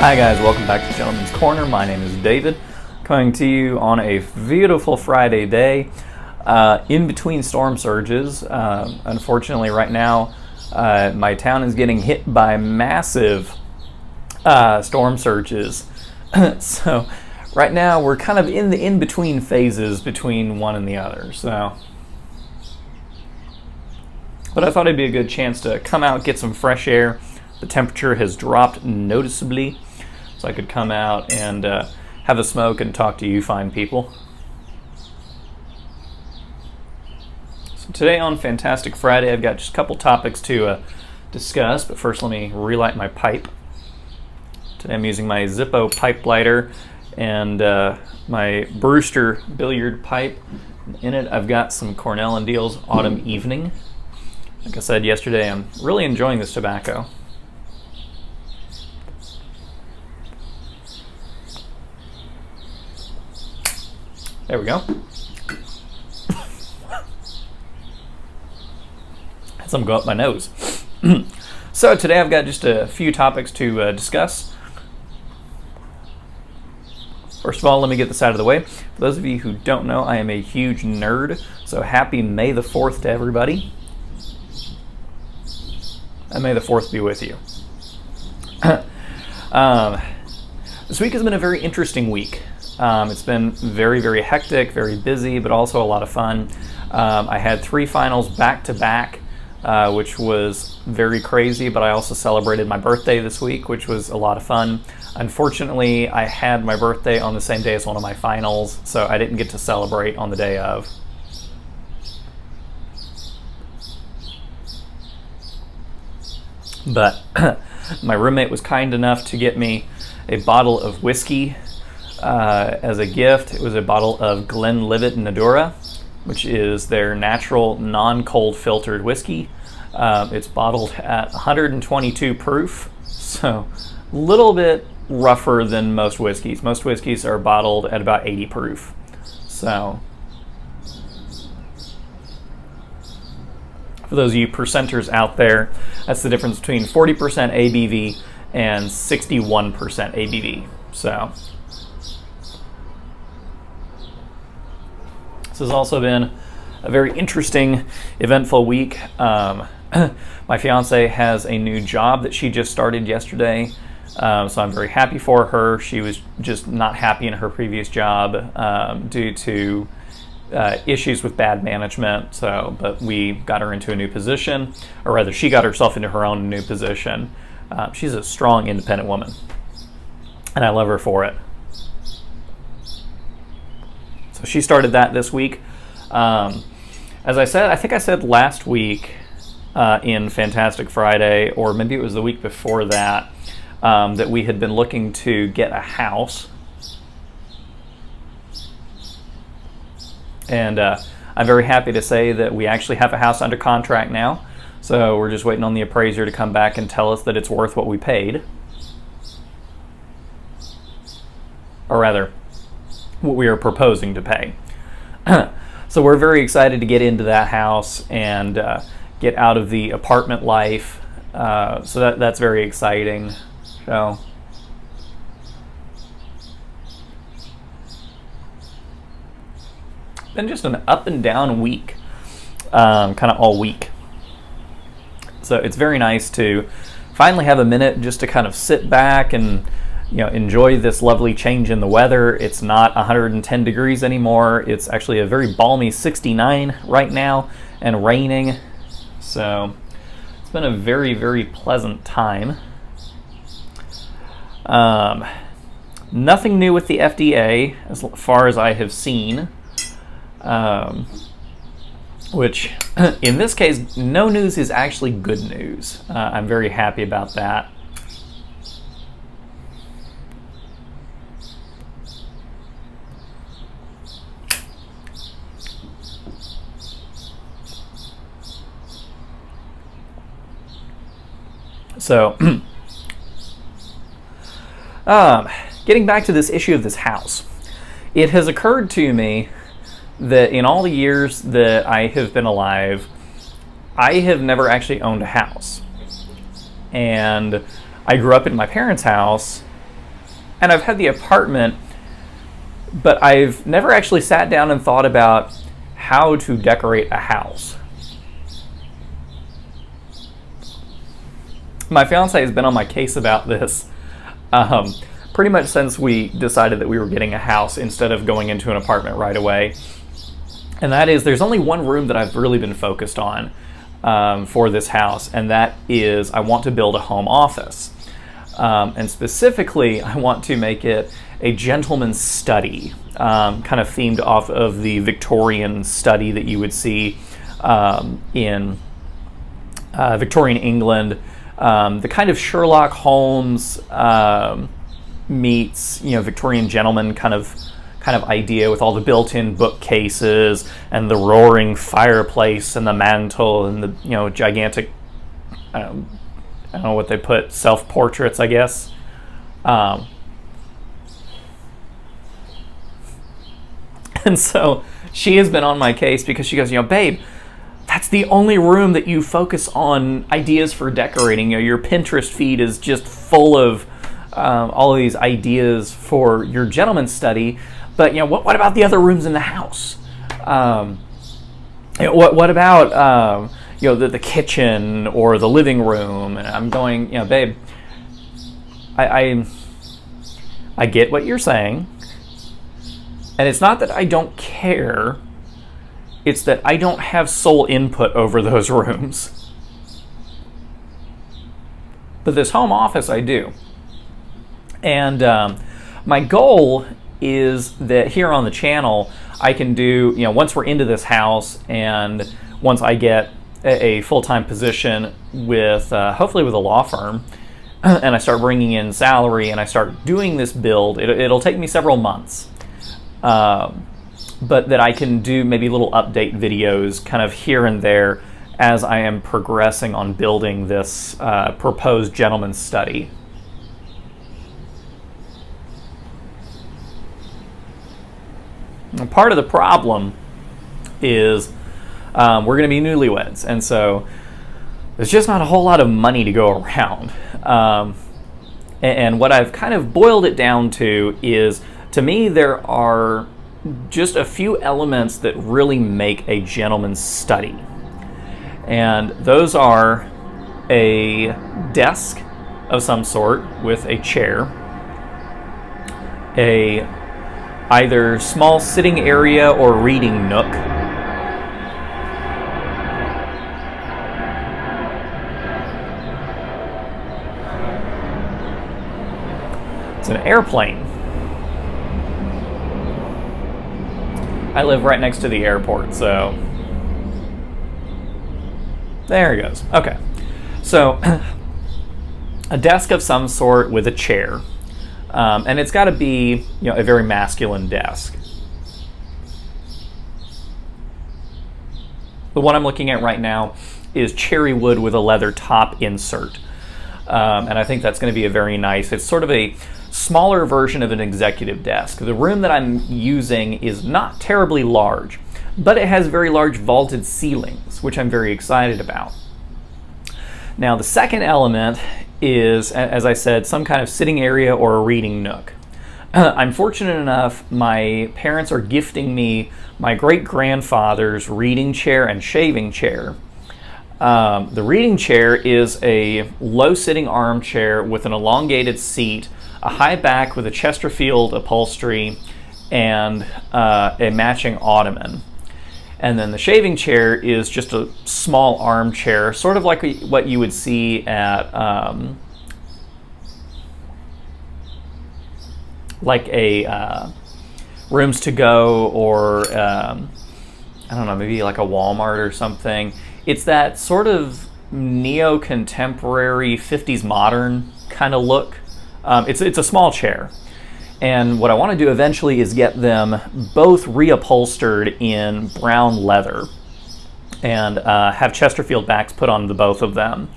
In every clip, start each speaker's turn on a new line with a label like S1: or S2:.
S1: Hi guys, welcome back to Gentleman's Corner. My name is David, coming to you on a beautiful Friday day, in between storm surges. Unfortunately, right now, my town is getting hit by massive storm surges. So, right now, we're kind of in the in-between phases between one and the other. But I thought it'd be a good chance to come out, get some fresh air. The temperature has dropped noticeably, so I could come out and have a smoke and talk to you fine people. So today on Fantastic Friday, I've got just a couple topics to discuss, but first let me relight my pipe. Today I'm using my Zippo pipe lighter and my Brewster billiard pipe. In it I've got some Cornell and Deal's Autumn Evening. Like I said yesterday, I'm really enjoying this tobacco. There we go. Had some go up my nose. So today I've got just a few topics to discuss. First of all, let me get this out of the way. For those of you who don't know, I am a huge nerd, so happy May the 4th to everybody. And may the 4th be with you. This week has been a very interesting week. It's been very, very hectic, very busy, but also a lot of fun. I had 3 finals back to back, which was very crazy, but I also celebrated my birthday this week, which was a lot of fun. Unfortunately, I had my birthday on the same day as one of my finals, so I didn't get to celebrate on the day of. But my roommate was kind enough to get me a bottle of whiskey as a gift. It was a bottle of Glenlivet Nadura, which is their natural non-cold filtered whiskey. It's bottled at 122 proof, so a little bit rougher than most whiskeys. Most whiskeys are bottled at about 80 proof. So for those of you percenters out there, that's the difference between 40% ABV and 61% ABV. So this has also been a very interesting, eventful week. My fiance has a new job that she just started yesterday, so I'm very happy for her. She was just not happy in her previous job due to issues with bad management. But we got her into a new position, or rather, she got herself into her own new position. She's a strong, independent woman, and I love her for it. So she started that this week. As I said, I think I said last week in Fantastic Friday, or maybe it was the week before that, that we had been looking to get a house. And I'm very happy to say that we actually have a house under contract now. So we're just waiting on the appraiser to come back and tell us that it's worth what we paid. Or rather, what we are proposing to pay. So we're very excited to get into that house and get out of the apartment life. So that's very exciting. So been just an up and down week, kind of all week. So it's very nice to finally have a minute just to kind of sit back and enjoy this lovely change in the weather. It's not 110 degrees anymore. It's actually a very balmy 69 right now and raining. So it's been a very, very pleasant time. Nothing new with the FDA as far as I have seen. Which in this case, no news is actually good news. I'm very happy about that. So, getting back to this issue of this house, it has occurred to me that in all the years that I have been alive, I have never actually owned a house. And I grew up in my parents' house, and I've had the apartment, but I've never actually sat down and thought about how to decorate a house. My fiance has been on my case about this pretty much since we decided that we were getting a house instead of going into an apartment right away. And that is, there's only one room that I've really been focused on for this house, and that is I want to build a home office. And specifically, I want to make it a gentleman's study, kind of themed off of the Victorian study that you would see in Victorian England. The kind of Sherlock Holmes meets, Victorian gentleman kind of idea, with all the built-in bookcases and the roaring fireplace and the mantle and the gigantic, I don't know what they put, self-portraits, I guess. And so she has been on my case because she goes, babe, that's the only room that you focus on ideas for decorating. Your Pinterest feed is just full of all of these ideas for your gentleman's study. But what about the other rooms in the house? What about the kitchen or the living room? And I'm going, babe, I get what you're saying, and it's not that I don't care. It's that I don't have sole input over those rooms. But this home office, I do. And my goal is that here on the channel, I can do, once we're into this house and once I get a full-time position with, hopefully with a law firm, and I start bringing in salary and I start doing this build, it'll take me several months. But that I can do maybe little update videos kind of here and there as I am progressing on building this proposed gentleman's study. And part of the problem is we're going to be newlyweds, and so there's just not a whole lot of money to go around. And what I've kind of boiled it down to is, to me, there are just a few elements that really make a gentleman's study. And those are a desk of some sort with a chair, a either small sitting area or reading nook, it's an airplane. I live right next to the airport, so there it goes. Okay, so a desk of some sort with a chair, and it's got to be a very masculine desk. The one I'm looking at right now is cherry wood with a leather top insert, and I think that's going to be a very nice. It's sort of a smaller version of an executive desk. The room that I'm using is not terribly large, but it has very large vaulted ceilings, which I'm very excited about. Now, the second element is, as I said, some kind of sitting area or a reading nook. I'm fortunate enough, my parents are gifting me my great-grandfather's reading chair and shaving chair. The reading chair is a low-sitting armchair with an elongated seat, a high back with a Chesterfield upholstery, and a matching ottoman. And then the shaving chair is just a small armchair, sort of like what you would see at like a Rooms to Go, or I don't know, maybe like a Walmart or something. It's that sort of neo-contemporary 50s modern kind of look. It's a small chair, and what I want to do eventually is get them both reupholstered in brown leather and have Chesterfield backs put on the both of them.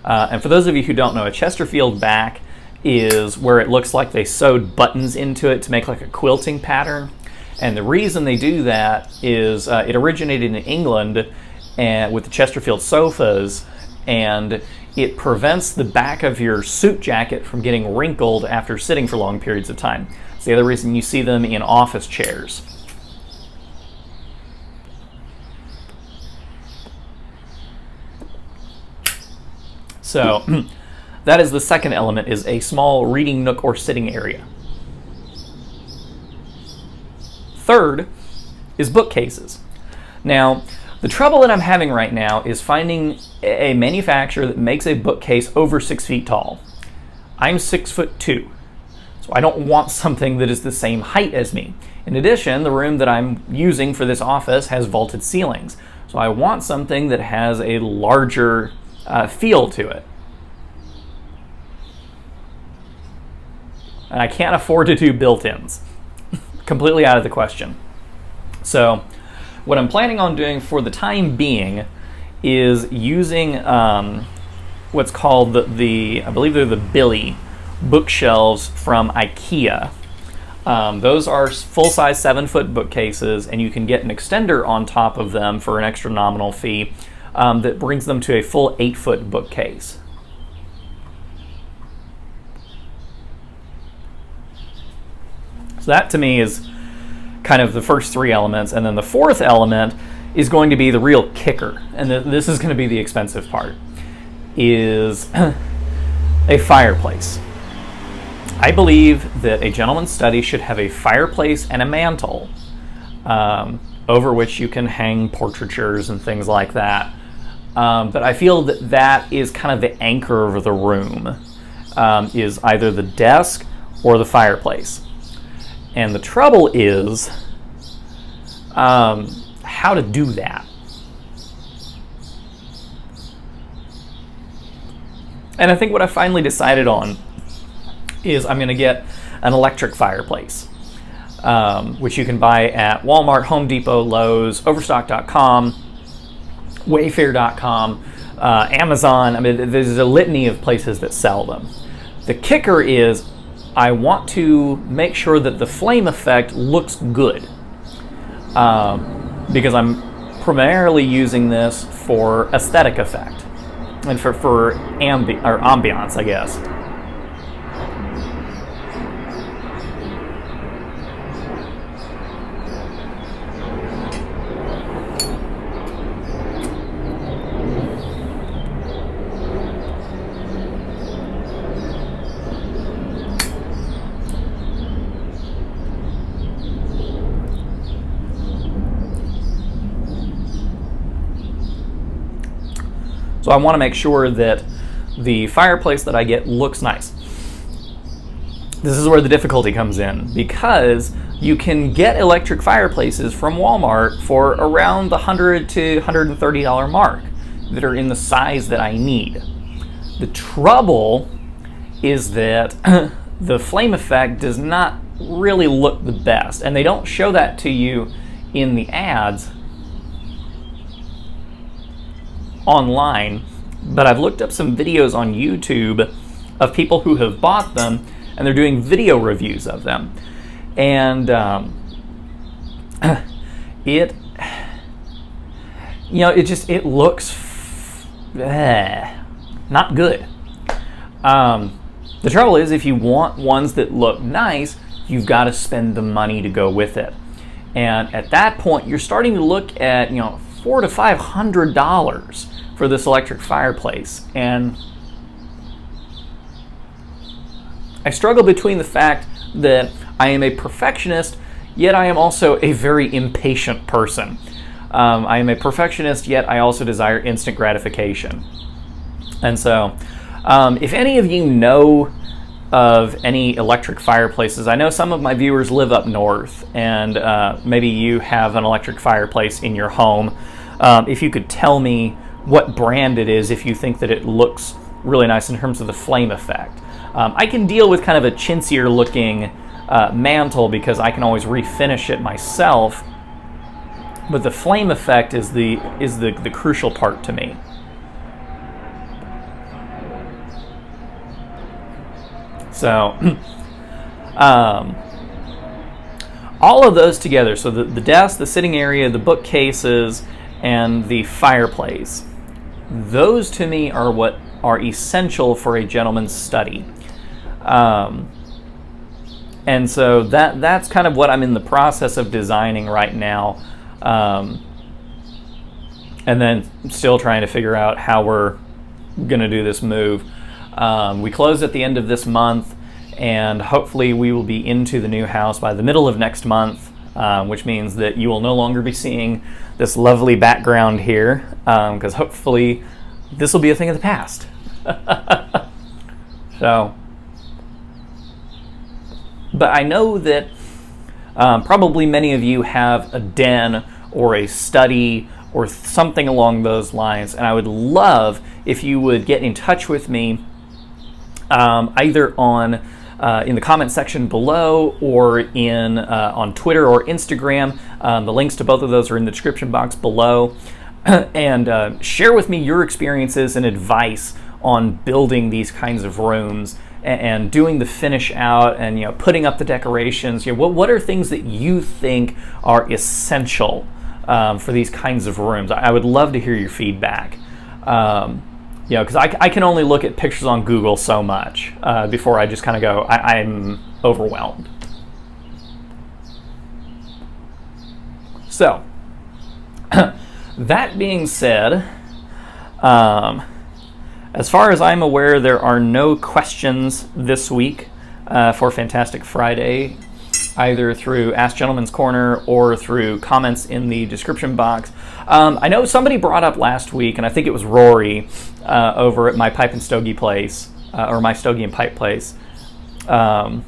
S1: And for those of you who don't know, a Chesterfield back is where it looks like they sewed buttons into it to make like a quilting pattern. And the reason they do that is it originated in England with the Chesterfield sofas, and it prevents the back of your suit jacket from getting wrinkled after sitting for long periods of time. It's the other reason you see them in office chairs. So that is the second element, is a small reading nook or sitting area. Third is bookcases. Now, the trouble that I'm having right now is finding a manufacturer that makes a bookcase over 6 feet tall. I'm 6'2", so I don't want something that is the same height as me. In addition, the room that I'm using for this office has vaulted ceilings, so I want something that has a larger feel to it. And I can't afford to do built-ins. Completely out of the question. So what I'm planning on doing for the time being is using what's called the I believe they're the Billy bookshelves from IKEA. Those are full-size 7-foot bookcases, and you can get an extender on top of them for an extra nominal fee that brings them to a full 8-foot bookcase. So that to me is kind of the first three elements, and then the fourth element is going to be the real kicker, and this is going to be the expensive part, is a fireplace. I believe that a gentleman's study should have a fireplace and a mantle over which you can hang portraitures and things like that. But I feel that that is kind of the anchor of the room, is either the desk or the fireplace. And the trouble is how to do that. And I think what I finally decided on is I'm going to get an electric fireplace, which you can buy at Walmart, Home Depot, Lowe's, Overstock.com, Wayfair.com, Amazon. I mean, there's a litany of places that sell them. The kicker is I want to make sure that the flame effect looks good, because I'm primarily using this for aesthetic effect and for ambiance, I guess. So I want to make sure that the fireplace that I get looks nice. This is where the difficulty comes in, because you can get electric fireplaces from Walmart for around the $100 to $130 mark that are in the size that I need. The trouble is that the flame effect does not really look the best, and they don't show that to you in the ads online, but I've looked up some videos on YouTube of people who have bought them, and they're doing video reviews of them. And it looks not good. The trouble is, if you want ones that look nice, you've got to spend the money to go with it. And at that point, you're starting to look at, $400 to $500 for this electric fireplace. And I struggle between the fact that I am a perfectionist, yet I am also a very impatient person. I am a perfectionist, yet I also desire instant gratification. And so, if any of you know of any electric fireplaces, I know some of my viewers live up north, and maybe you have an electric fireplace in your home. If you could tell me what brand it is, if you think that it looks really nice in terms of the flame effect. I can deal with kind of a chintzier looking mantle because I can always refinish it myself, but the flame effect is the crucial part to me. So all of those together, so the desk, the sitting area, the bookcases, and the fireplace, those to me are what are essential for a gentleman's study. And so that's kind of what I'm in the process of designing right now. And then still trying to figure out how we're going to do this move. We close at the end of this month, and hopefully we will be into the new house by the middle of next month, which means that you will no longer be seeing this lovely background here, because hopefully this will be a thing of the past. So, but I know that probably many of you have a den or a study or something along those lines, and I would love if you would get in touch with me either on in the comment section below or in on Twitter or Instagram. The links to both of those are in the description box below. And share with me your experiences and advice on building these kinds of rooms and doing the finish out and putting up the decorations. What are things that you think are essential for these kinds of rooms? I would love to hear your feedback. Because I can only look at pictures on Google so much before I just kind of go, I'm overwhelmed. So, that being said, as far as I'm aware, there are no questions this week for Fantastic Friday, either through Ask Gentleman's Corner or through comments in the description box. I know somebody brought up last week, and I think it was Rory over at my Pipe and Stogie place, or my Stogie and Pipe place, brought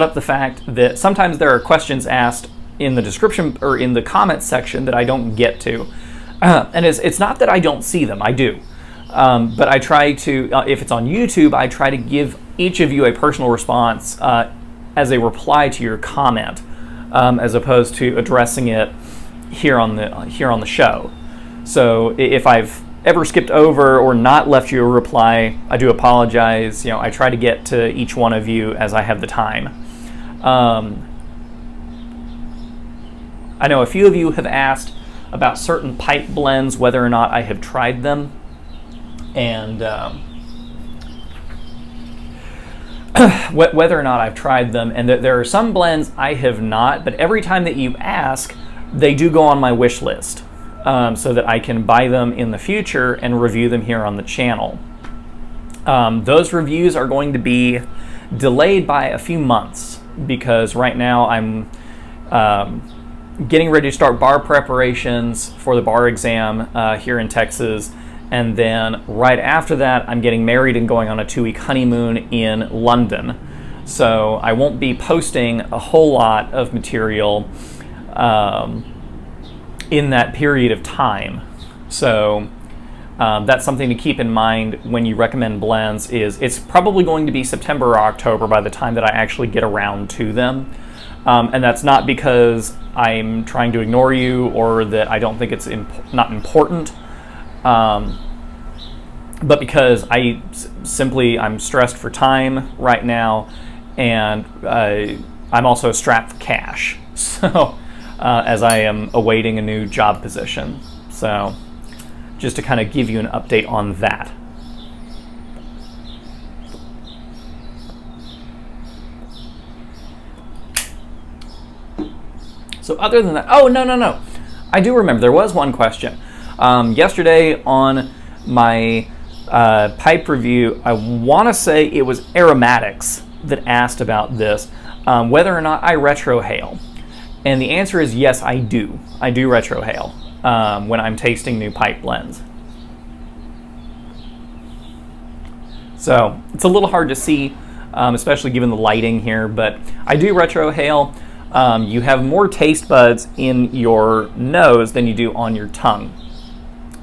S1: up the fact that sometimes there are questions asked in the description or in the comments section that I don't get to. And it's not that I don't see them, I do. But I try to, if it's on YouTube, I try to give each of you a personal response as a reply to your comment, as opposed to addressing it here on the show. So if I've ever skipped over or not left you a reply, I do apologize. I try to get to each one of you as I have the time. I know a few of you have asked about certain pipe blends, whether or not I have tried them, and whether or not I've tried them, and there are some blends I have not, but every time that you ask, they do go on my wish list, so that I can buy them in the future and review them here on the channel. Those reviews are going to be delayed by a few months, because right now I'm getting ready to start bar preparations for the bar exam here in Texas. And then right after that, I'm getting married and going on a 2-week honeymoon in London. So I won't be posting a whole lot of material in that period of time. So that's something to keep in mind when you recommend blends. Is it's probably going to be September or October by the time that I actually get around to them. And that's not because I'm trying to ignore you or that I don't think it's not important. But because I'm stressed for time right now, and I'm also strapped for cash. So, as I am awaiting a new job position. So, just to kind of give you an update on that. So other than that, oh, no. I do remember there was one question. Yesterday on my pipe review, I want to say it was Aromatics that asked about this, whether or not I retrohale. And the answer is yes, I do. I do retrohale when I'm tasting new pipe blends. So it's a little hard to see, especially given the lighting here, but I do retrohale. You have more taste buds in your nose than you do on your tongue.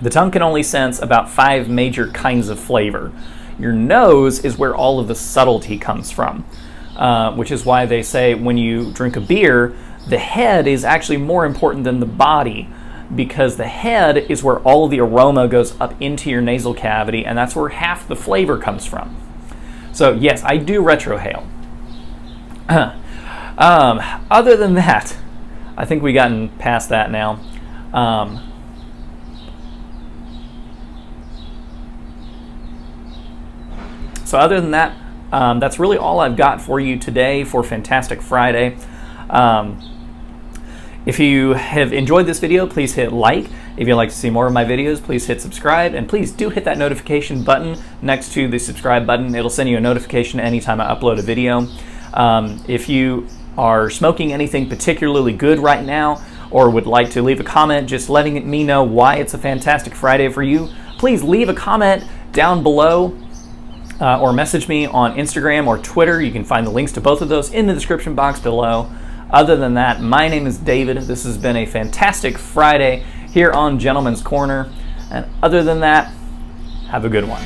S1: The tongue can only sense about 5 major kinds of flavor. Your nose is where all of the subtlety comes from, which is why they say when you drink a beer, the head is actually more important than the body, because the head is where all of the aroma goes up into your nasal cavity, and that's where half the flavor comes from. So yes, I do retrohale. Other than that, I think we've gotten past that now. So other than that, that's really all I've got for you today for Fantastic Friday. If you have enjoyed this video, please hit like. If you'd like to see more of my videos, please hit subscribe, and please do hit that notification button next to the subscribe button. It'll send you a notification anytime I upload a video. If you are smoking anything particularly good right now, or would like to leave a comment just letting me know why it's a Fantastic Friday for you, please leave a comment down below or message me on Instagram or Twitter. You can find the links to both of those in the description box below. Other than that, my name is David. This has been a fantastic Friday here on Gentleman's Corner. And other than that, have a good one.